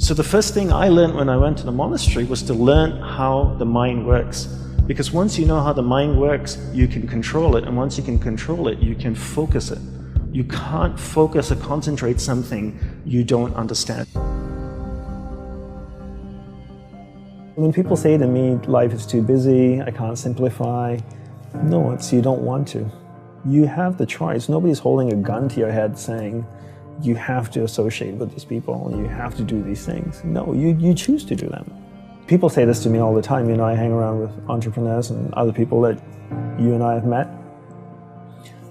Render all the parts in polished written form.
So the first thing I learned when I went to the monastery was to learn how the mind works. Because once you know how the mind works, you can control it. And once you can control it, you can focus it. You can't focus or concentrate something you don't understand. When people say to me, life is too busy, I can't simplify, no, it's you don't want to. You have the choice. Nobody's holding a gun to your head saying, you have to associate with these people, you have to do these things. No, you choose to do them. People say this to me all the time. You know, I hang around with entrepreneurs and other people that you and I have met.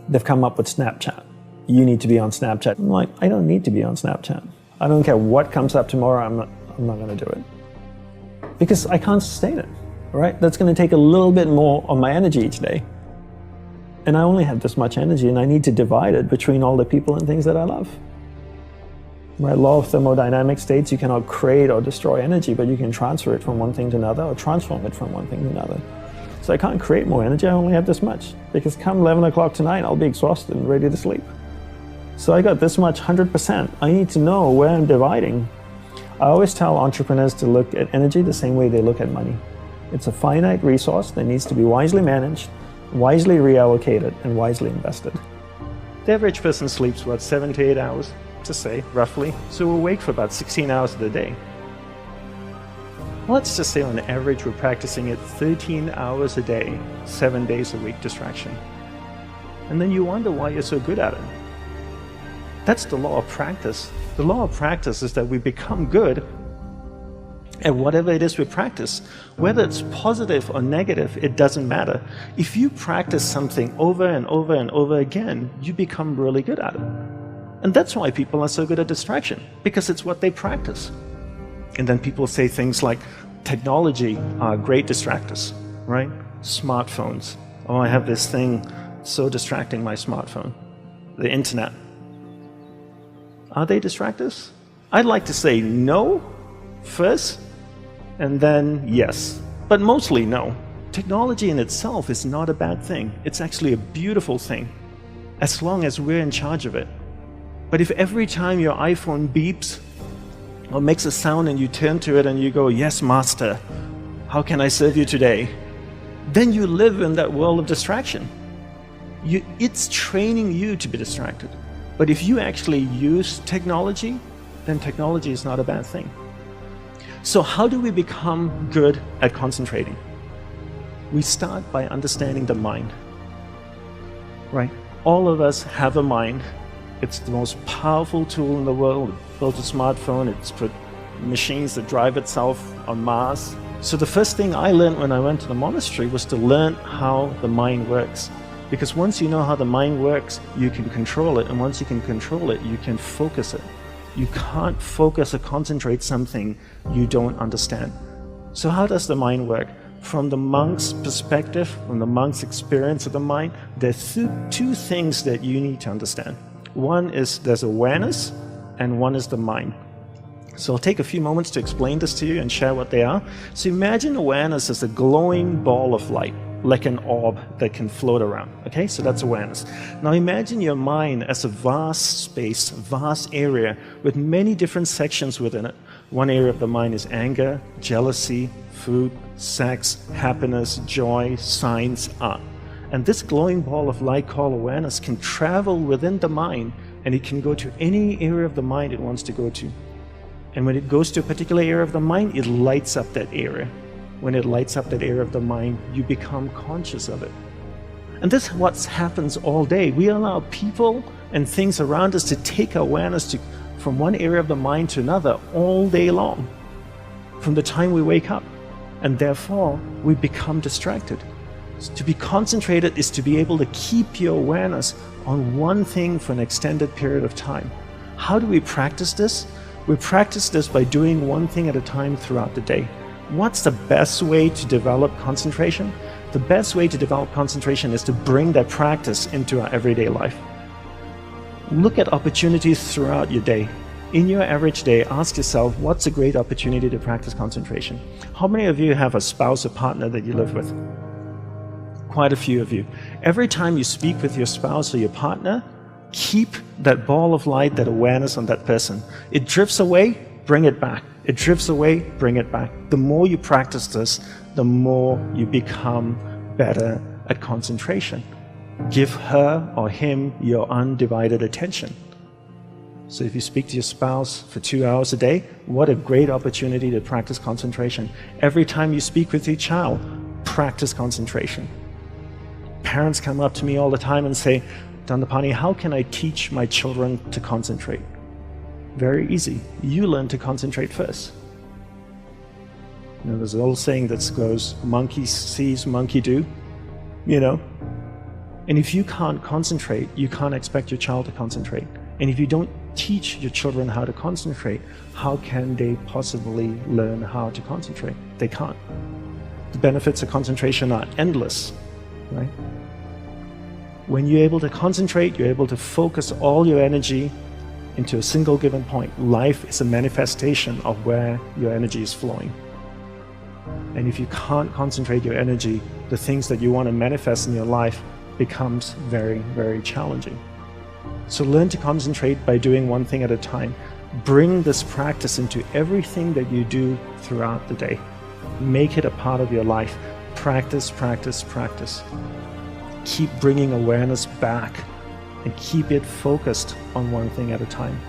They've come up with Snapchat. You need to be on Snapchat. I'm like, I don't need to be on Snapchat. I don't care what comes up tomorrow, I'm not going to do it. Because I can't sustain it, right? That's going to take a little bit more of my energy each day. And I only have this much energy, and I need to divide it between all the people and things that I love. Right? Law of thermodynamics states you cannot create or destroy energy, but you can transfer it from one thing to another or transform it from one thing to another. So I can't create more energy, I only have this much. Because come 11 o'clock tonight, I'll be exhausted and ready to sleep. So I got this much, 100%. I need to know where I'm dividing. I always tell entrepreneurs to look at energy the same way they look at money. It's a finite resource that needs to be wisely managed, wisely reallocated, and wisely invested. The average person sleeps, what, 7 to 8 hours, to say, roughly. So we're awake for about 16 hours of the day. Let's just say on average we're practicing it 13 hours a day, 7 days a week distraction. And then you wonder why you're so good at it. That's the law of practice. The law of practice is that we become good at whatever it is we practice. Whether it's positive or negative, it doesn't matter. If you practice something over and over and over again, you become really good at it. And that's why people are so good at distraction, because it's what they practice. And then people say things like, technology are great distractors, right? Smartphones. Oh, I have this thing so distracting, my smartphone. The internet. Are they distractors? I'd like to say no first, and then yes. But mostly no. Technology in itself is not a bad thing. It's actually a beautiful thing, as long as we're in charge of it. But if every time your iPhone beeps or makes a sound and you turn to it and you go, yes, master, how can I serve you today? Then you live in that world of distraction. It's training you to be distracted. But if you actually use technology, then technology is not a bad thing. So how do we become good at concentrating? We start by understanding the mind, right? All of us have a mind. It's the most powerful tool in the world. It built a smartphone, it's put machines that drive itself on Mars. So the first thing I learned when I went to the monastery was to learn how the mind works. Because once you know how the mind works, you can control it. And once you can control it, you can focus it. You can't focus or concentrate something you don't understand. So how does the mind work? From the monk's perspective, from the monk's experience of the mind, there's two things that you need to understand. One is there's awareness, and one is the mind. So I'll take a few moments to explain this to you and share what they are. So imagine awareness as a glowing ball of light, like an orb that can float around. Okay, so that's awareness. Now imagine your mind as a vast space, vast area with many different sections within it. One area of the mind is anger, jealousy, food, sex, happiness, joy, science, art. And this glowing ball of light called awareness can travel within the mind, and it can go to any area of the mind it wants to go to. And when it goes to a particular area of the mind, it lights up that area. When it lights up that area of the mind, you become conscious of it. And this is what happens all day. We allow people and things around us to take awareness from one area of the mind to another all day long, from the time we wake up. And therefore, we become distracted. To be concentrated is to be able to keep your awareness on one thing for an extended period of time. How do we practice this? We practice this by doing one thing at a time throughout the day. What's the best way to develop concentration? The best way to develop concentration is to bring that practice into our everyday life. Look at opportunities throughout your day. In your average day, ask yourself, what's a great opportunity to practice concentration? How many of you have a spouse or partner that you live with? Quite a few of you. Every time you speak with your spouse or your partner, keep that ball of light, that awareness on that person. It drifts away, bring it back. It drifts away, bring it back. The more you practice this, the more you become better at concentration. Give her or him your undivided attention. So if you speak to your spouse for 2 hours a day, what a great opportunity to practice concentration. Every time you speak with your child, practice concentration. Parents come up to me all the time and say, Dandapani, how can I teach my children to concentrate? Very easy. You learn to concentrate first. There's an old saying that goes, monkey sees, monkey do, And if you can't concentrate, you can't expect your child to concentrate. And if you don't teach your children how to concentrate, how can they possibly learn how to concentrate? They can't. The benefits of concentration are endless, right? When you're able to concentrate, you're able to focus all your energy into a single given point. Life is a manifestation of where your energy is flowing. And if you can't concentrate your energy, the things that you want to manifest in your life becomes very, very challenging. So learn to concentrate by doing one thing at a time. Bring this practice into everything that you do throughout the day. Make it a part of your life. Practice, practice, practice. Keep bringing awareness back and keep it focused on one thing at a time.